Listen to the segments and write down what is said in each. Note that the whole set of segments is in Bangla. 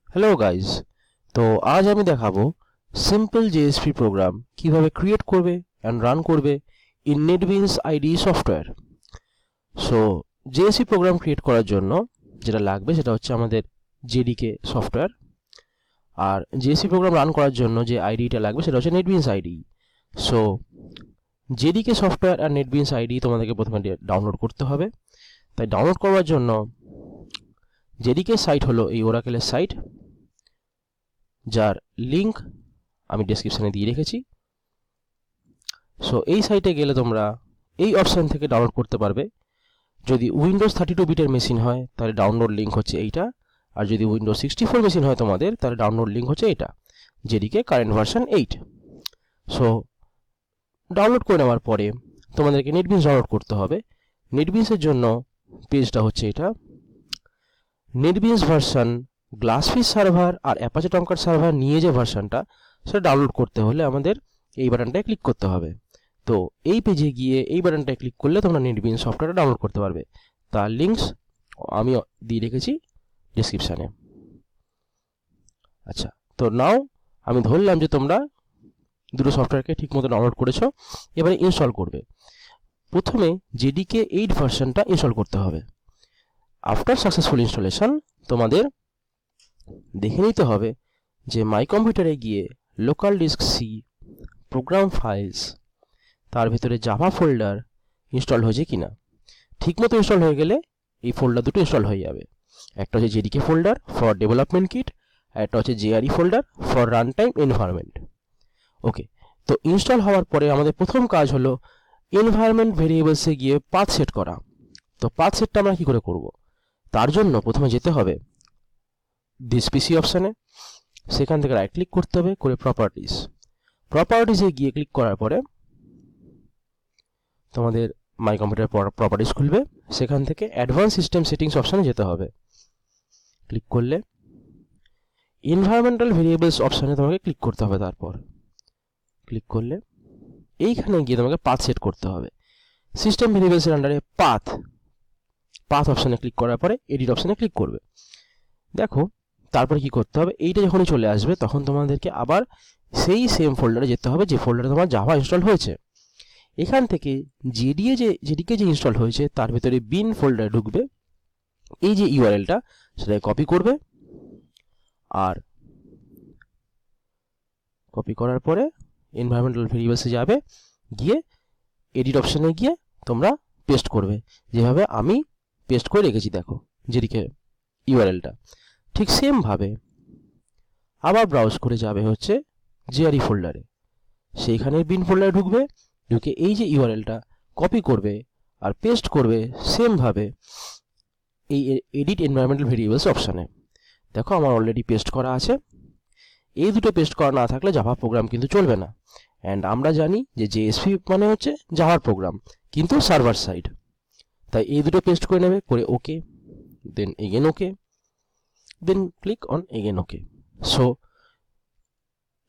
হ্যালো গাইজ, তো আজ আমি দেখাবো সিম্পল জেএসপি প্রোগ্রাম কিভাবে ক্রিয়েট করবে অ্যান্ড রান করবে in NetBeans IDE software. So JSP program create করার জন্য যেটা লাগবে সেটা হচ্ছে আমাদের জেডিকে সফটওয়্যার, আর জেএসপি প্রোগ্রাম রান করার জন্য যে আইডিটা লাগবে সেটা হচ্ছে NetBeans IDE. So JDK software আর নেটবিনস আইডিই তোমাদেরকে প্রথমে ডাউনলোড করতে হবে। তাই ডাউনলোড করার জন্য জেডিকে সাইট হলো এই ওরাকেলের সাইট, যার লিঙ্ক আমি ডেসক্রিপশনে দিয়ে রেখেছি। সো এই সাইটে গেলে তোমরা এই অপশান থেকে ডাউনলোড করতে পারবে। যদি উইন্ডোজ 32 বিটের মেশিন হয় তাহলে ডাউনলোড লিঙ্ক হচ্ছে এইটা, আর যদি উইন্ডোজ 64 মেশিন হয় তোমাদের তাহলে ডাউনলোড লিঙ্ক হচ্ছে এটা, যেদিকে কারেন্ট ভার্সন 8। সো ডাউনলোড করে নেওয়ার পরে তোমাদেরকে নেটবিনস ডাউনলোড করতে হবে। নেটবিনসের জন্য পেজটা হচ্ছে এটা, নেটবিনস ভার্সন গ্লাসফিশ সার্ভার আর অ্যাপাচে টমক্যাট সার্ভার নিয়ে যে ভার্সনটা সেটা ডাউনলোড করতে হলে আমাদের এই বাটনটায় ক্লিক করতে হবে। তো এই পেজে গিয়ে এই বাটনটায় ক্লিক করলে তোমরা নেটবিনস সফটওয়্যারটা ডাউনলোড করতে পারবে। তার লিঙ্কস আমি দিয়ে রেখেছি ডেসক্রিপশানে। আচ্ছা, তো নাও আমি ধরলাম যে তোমরা দুটো সফটওয়্যারকে ঠিকমতো ডাউনলোড করেছো, এবারে ইনস্টল করবে। প্রথমে জেডিকে 8 ভার্সনটা ইনস্টল করতে হবে। আফটার সাকসেসফুল ইনস্টলেশন তোমাদের দেখে নিতে হবে যে মাই কম্পিউটারে গিয়ে local disk C, program files, তার ভিতরে জাভা ফোল্ডার ইনস্টল হয়েছে কিনা। ঠিকমতো ইনস্টল হয়ে গেলে এই ফোল্ডার দুটো ইনস্টল হয়ে যাবে। একটা হচ্ছে JDK folder for development kit, আর একটা হচ্ছে JRE folder for run time environment. Okay, তো ইনস্টল হওয়ার পরে আমাদের প্রথম কাজ হলো এনভায়রনমেন্ট ভেরিয়েবলসে গিয়ে পাথ সেট করা। তো পাথ সেটটা আমরা কি করে করব? তার জন্য প্রথমে যেতে হবে দিস পিসি অপশানে, সেখান থেকে রাইট ক্লিক করতে হবে, করে প্রপার্টিসে গিয়ে ক্লিক করার পরে তোমাদের মাই কম্পিউটার প্রপার্টিস খুলবে। সেখান থেকে অ্যাডভান্স সিস্টেম সেটিংস অপশানে যেতে হবে। ক্লিক করলে এনভায়রনমেন্টাল ভেরিয়েবলস অপশানে তোমাকে ক্লিক করতে হবে। তারপর ক্লিক করলে এইখানে গিয়ে তোমাকে পাথ সেট করতে হবে। সিস্টেম ভেরিয়েবলসের আন্ডারে পাথ অপশানে ক্লিক করার পরে এডিট অপশানে ক্লিক করবে। দেখো তারপরে কি করতে হবে, এইটা যখনই চলে আসবে তখন তোমাদেরকে আবার সেই সেম ফোল্ডারে যেতে হবে যে ফোল্ডারে তোমার জাভা ইনস্টল হয়েছে। এখান থেকে জেডিকে যে ইনস্টল হয়েছে তার ভিতরে বিন ফোল্ডারে ঢুকবে। এই যে ইউআরএলটা সেটাকে কপি করবে, আর কপি করার পরে এনভায়রনমেন্টাল ভেরিয়েবলসে যাবে, গিয়ে এডিট অপশানে গিয়ে তোমরা পেস্ট করবে, যেভাবে আমি পেস্ট করে রেখেছি। দেখো জেডিকে ইউআরএলটা ঠিক সেমভাবে আবার ব্রাউজ করে যাবে হচ্ছে জেআরই ফোল্ডারে, সেইখানে বিন ফোল্ডারে ঢুকবে, ঢুকে এই যে ইউআরএলটা কপি করবে আর পেস্ট করবে সেমভাবে এই এডিট এনভায়রনমেন্টাল ভেরিয়েবলস অপশানে। দেখো আমার অলরেডি পেস্ট করা আছে। এই দুটো পেস্ট করা না থাকলে জাভা প্রোগ্রাম কিন্তু চলবে না। অ্যান্ড আমরা জানি যে জেএসপি মানে হচ্ছে জাভার প্রোগ্রাম, কিন্তু সার্ভার সাইড। তাই এই দুটো পেস্ট করে নেবে, করে okay, then again okay, then click on again okay. So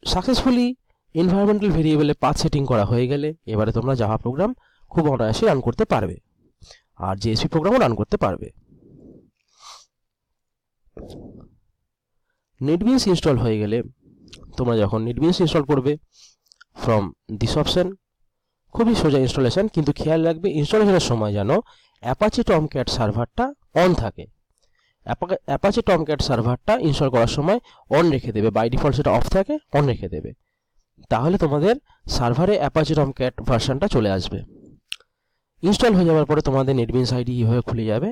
successfully environmental ভেরিয়েবলে পাথ সেটিং করা হয়ে গেলে এবারে তোমরা জাভা প্রোগ্রাম খুব অনায়াসে রান করতে পারবে, আর জেএসপি প্রোগ্রামও রান করতে পারবে। নেটবিনস ইনস্টল হয়ে গেলে তোমরা যখন নেটবিনস ইনস্টল করবে ফ্রম দিস অপশন, খুবই সোজা ইনস্টলেশন, কিন্তু খেয়াল রাখবে ইনস্টলেশনের সময় যেন অ্যাপাচে টমক্যাট সার্ভারটা অন থাকে। অ্যাপাচে টমক্যাট সার্ভারটা ইনস্টল করার সময় অন রেখে দেবে, বাই ডিফল্ট সেটা অফ থাকে, অন রেখে দেবে। তাহলে তোমাদের সার্ভারে অ্যাপাচে টমক্যাট ভার্সনটা চলে আসবে। ইনস্টল হয়ে যাওয়ার পরে তোমাদের নেটবিনস আইডি হয়ে খুলে যাবে।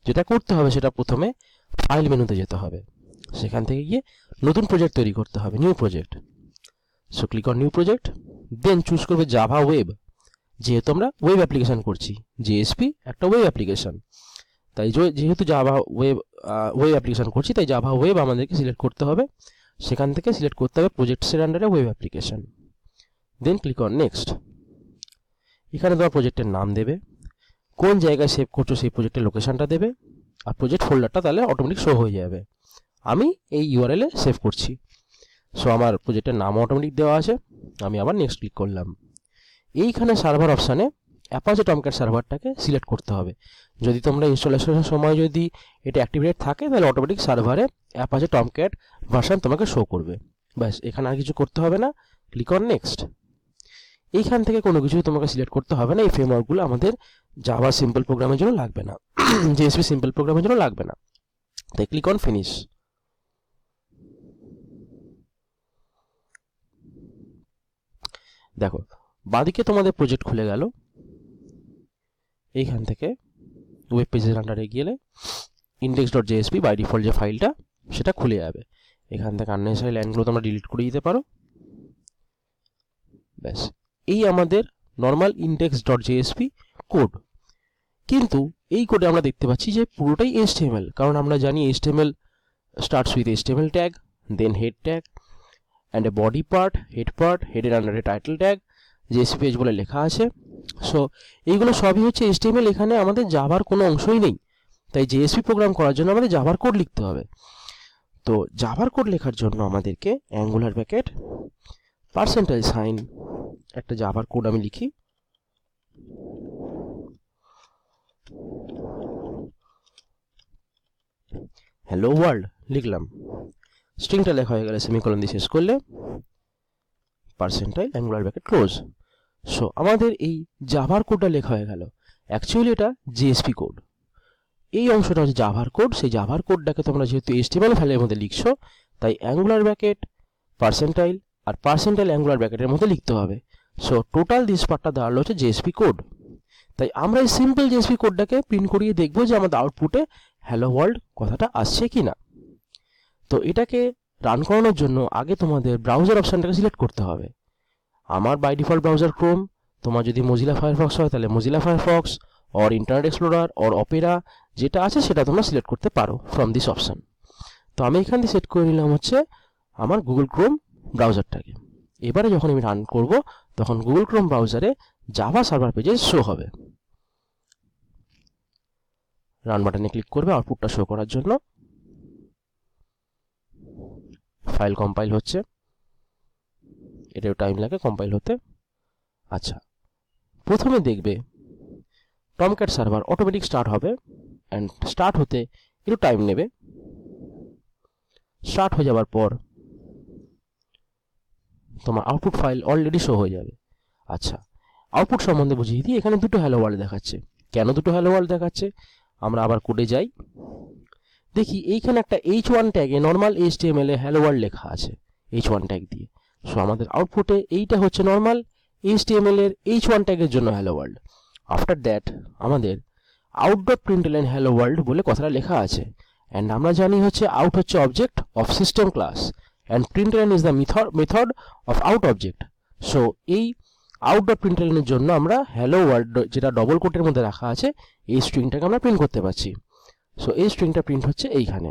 যেটা করতে হবে সেটা প্রথমে ফাইল মেনুতে যেতে হবে, সেখান থেকে গিয়ে নতুন প্রজেক্ট তৈরি করতে হবে, new project. So click on new project, then choose করবে জাভা ওয়েব। যেহেতু আমরা ওয়েব অ্যাপ্লিকেশন করছি, জেএসপি একটা ওয়েব অ্যাপ্লিকেশন, তাই যেহেতু জাভা ওয়েব অ্যাপ্লিকেশন করছি তাই জাভা ওয়েব আমাদেরকে সিলেক্ট করতে হবে। সেখান থেকে সিলেক্ট করতে হবে প্রজেক্টসের আন্ডারে web application, then click on next. এখানে তোমার প্রজেক্টের নাম দেবে, কোন জায়গায় সেভ করছো সেই প্রজেক্টের লোকেশনটা দেবে, আর প্রজেক্ট ফোল্ডারটা তাহলে অটোমেটিক শো হয়ে যাবে। আমি এই ইউআরএলে সেভ করছি। সো আমার প্রজেক্টের নাম অটোমেটিক দেওয়া আছে, আমি আবার নেক্সট ক্লিক করলাম। এইখানে সার্ভার অপশানে অ্যাপাচে টমক্যাট সার্ভারটাকে সিলেক্ট করতে হবে। যদি তোমরা ইনস্টলেশনের সময় যদি এটা অ্যাক্টিভেট থাকে তাহলে অটোমেটিক সার্ভারে অ্যাপাচে টমক্যাট ভার্সন তোমাকে শো করবে। ব্যাস, এখানে আর কিছু করতে হবে না, ক্লিক অন নেক্সট। এইখান থেকে কোনো কিছু তোমাকে সিলেক্ট করতে হবে না, এই ফ্রেমওয়ার্কগুলো আমাদের জাভা সিম্পল প্রোগ্রামের জন্য লাগবে না, জেএসপি সিম্পল প্রোগ্রামের জন্য লাগবে না। তাই ক্লিক অন ফিনিশ। দেখো বাঁদিকে তোমাদের প্রজেক্ট খুলে গেল। এইখান থেকে ওয়েব পেজের আন্ডারে গেলে index.jsp বাই ডিফল্ট যে ফাইলটা সেটা খুলে যাবে। এখান থেকে আননেসেসারি লাইনগুলো তোমরা ডিলিট করে দিতে পারো। ব্যাস, এই আমাদের নর্মাল index.jsp কোড। কিন্তু এই কোডে আমরা দেখতে পাচ্ছি যে পুরোটাই HTML, কারণ আমরা জানি HTML starts with HTML tag, then head tag and a body part, header under a title tag, JSP page বলে লেখা আছে। সো এইগুলো সবই হচ্ছে HTML, এখানে আমাদের জাভার কোনো অংশই নেই। তাই JSP প্রোগ্রাম করার জন্য আমাদের জাভার কোড লিখতে হবে। তো জাভার কোড লেখার জন্য আমাদেরকে অ্যাঙ্গুলার ব্র্যাকেট পার্সেন্টেজ সাইন একটা জাভার কোড আমি লিখি। হ্যালো ওয়ার্ল্ড লিখলাম, স্ট্রিংটা লেখা হয়ে গেলে সেমিকোলন দিয়ে শেষ করলে percentile angular bracket close. So আমাদের এই জাভার কোডটা লেখা হয়ে গেল। অ্যাকচুয়ালি এটা জেএসপি কোড, এই অংশটা হচ্ছে জাভার কোড। সেই জাভার কোডটাকে তোমরা যেহেতু HTML ফাইলের মধ্যে লিখছো, তাই অ্যাঙ্গুলার ব্র্যাকেট পার্সেন্টাইল আর পার্সেন্টাইল অ্যাঙ্গুলার ব্র্যাকেটের মধ্যে লিখতে হবে। সো টোটাল দিস পার্টটা দাঁড়ালো হচ্ছে জেএসপি কোড। তাই আমরা এই সিম্পল জেএসপি কোডটাকে প্রিন্ট করিয়ে দেখবো যে আমাদের আউটপুটে হ্যালো ওয়ার্ল্ড কথাটা আসছে কি না। তো এটাকে রান করানোর জন্য আগে তোমাদের ব্রাউজার অপশানটাকে সিলেক্ট করতে হবে। আমার বাই ডিফল্ট ব্রাউজার ক্রোম, তোমার যদি মজিলা ফায়ারফক্স হয় তাহলে Mozilla Firefox or internet explorer or Opera, যেটা আছে সেটা তোমরা সিলেক্ট করতে পারো ফ্রম দিস অপশান। তো আমি এখান থেকে সেট করে নিলাম হচ্ছে আমার গুগল ক্রোম ব্রাউজারটাকে। এবারে যখন আমি রান করব তখন গুগল ক্রোম ব্রাউজারে জাভা সার্ভার পেজে শো হবে। রান বাটনে ক্লিক করবে আউটপুটটা শো করার জন্য। ফাইল কম্পাইল হচ্ছে, এটাও টাইম লাগে কম্পাইল হতে। আচ্ছা, প্রথমে দেখবে টমক্যাট সার্ভার অটোমেটিক স্টার্ট হবে, অ্যান্ড স্টার্ট হতে একটু টাইম নেবে। স্টার্ট হয়ে যাওয়ার পর তোমার আউটপুট ফাইল অলরেডি শো হয়ে যাবে। আচ্ছা, আউটপুট সম্বন্ধে বুঝিয়ে দিই। এখানে দুটো হ্যালো ওয়ার্ল্ড দেখাচ্ছে। কেন দুটো হ্যালো ওয়ার্ল্ড দেখাচ্ছে? আমরা আবার কোডে যাই, দেখি এইখানে একটা H1 ট্যাগে নর্মাল HTML এ হ্যালো ওয়ার্ল্ড লেখা আছে H1 ট্যাগ দিয়ে। সো আমাদের আউটপুটে এইটা হচ্ছে নর্মাল HTML এর H1 ট্যাগের জন্য হ্যালো ওয়ার্ল্ড। আফটার দ্যাট আমাদের out.println হ্যালো ওয়ার্ল্ড বলে কথাটা লেখা আছে। অ্যান্ড আমরা জানি হচ্ছে আউট হচ্ছে object of system class and println is the method of out object. So এই out.println এর জন্য আমরা হ্যালো ওয়ার্ল্ড যেটা ডবল কোটের মধ্যে রাখা আছে এই স্ট্রিংটাকে আমরা প্রিন্ট করতে পারছি। সো এই স্ট্রিংটা প্রিন্ট হচ্ছে এইখানে।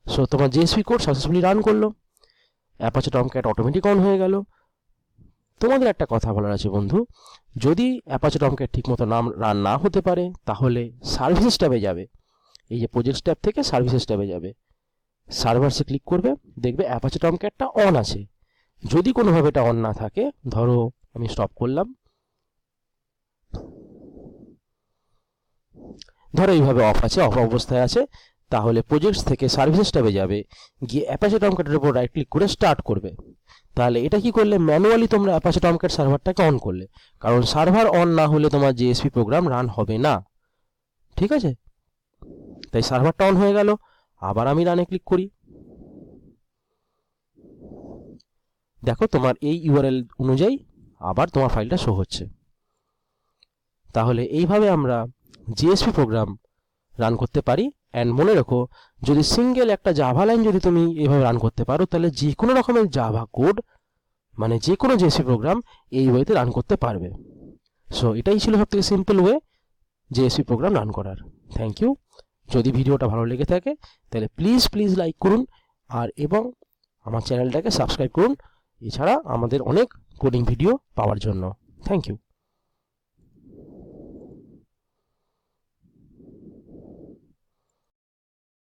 সো তোমার জেএসপি কোড সাকসেসফুলি রান করলো, অ্যাপাচে টমক্যাট অটোমেটিক অন হয়ে গেল। তোমাদের একটা কথা বলার আছে বন্ধু, যদি অ্যাপাচে টমক্যাট ঠিকমতো রান না হতে পারে তাহলে সার্ভিসেস ট্যাবে যাবে, এই যে প্রজেক্টস ট্যাব থেকে সার্ভিসেস ট্যাবে যাবে, সার্ভারসে ক্লিক করবে, দেখবে অ্যাপাচে টমক্যাটটা অন আছে। যদি কোনোভাবে এটা অন না থাকে, ধরো আমি স্টপ করলাম, ধরো এইভাবে অফ আছে, অফ অবস্থায় আছে, তাহলে প্রজেক্টস থেকে সার্ভিসেস ট্যাবে যাবে, গিয়ে অ্যাপাচে টমক্যাটের উপর রাইট ক্লিক করে স্টার্ট করবে। তাহলে এটা কি করলে ম্যানুয়ালি তোমরা অ্যাপাচে টমক্যাট সার্ভারটাকে অন করলে, কারণ সার্ভার অন না হলে তোমার জেএসপি প্রোগ্রাম রান হবে না। ঠিক আছে, তাই সার্ভারটা অন হয়ে গেল। আবার আমি রানে ক্লিক করি, দেখো তোমার এই ইউআরএল অনুযায়ী আবার তোমার ফাইলটা শো হচ্ছে। তাহলে এইভাবে আমরা জেএসপি প্রোগ্রাম রান করতে পারি। অ্যান্ড মনে রেখো, যদি সিঙ্গেল একটা জাভা লাইন যদি তুমি এইভাবে রান করতে পারো, তাহলে যে কোনো রকমের জাভা কোড মানে যে কোনো জেএসপি প্রোগ্রাম এই ওয়েতে রান করতে পারবে। সো এটাই ছিল সবথেকে simple way JSP program run করার। Thank you. যদি ভিডিওটা ভালো লেগে থাকে তাহলে প্লিজ লাইক করুন আর এবং আমার চ্যানেলটাকে সাবস্ক্রাইব করুন, এছাড়া আমাদের অনেক কোডিং ভিডিও পাওয়ার জন্য। Thank you.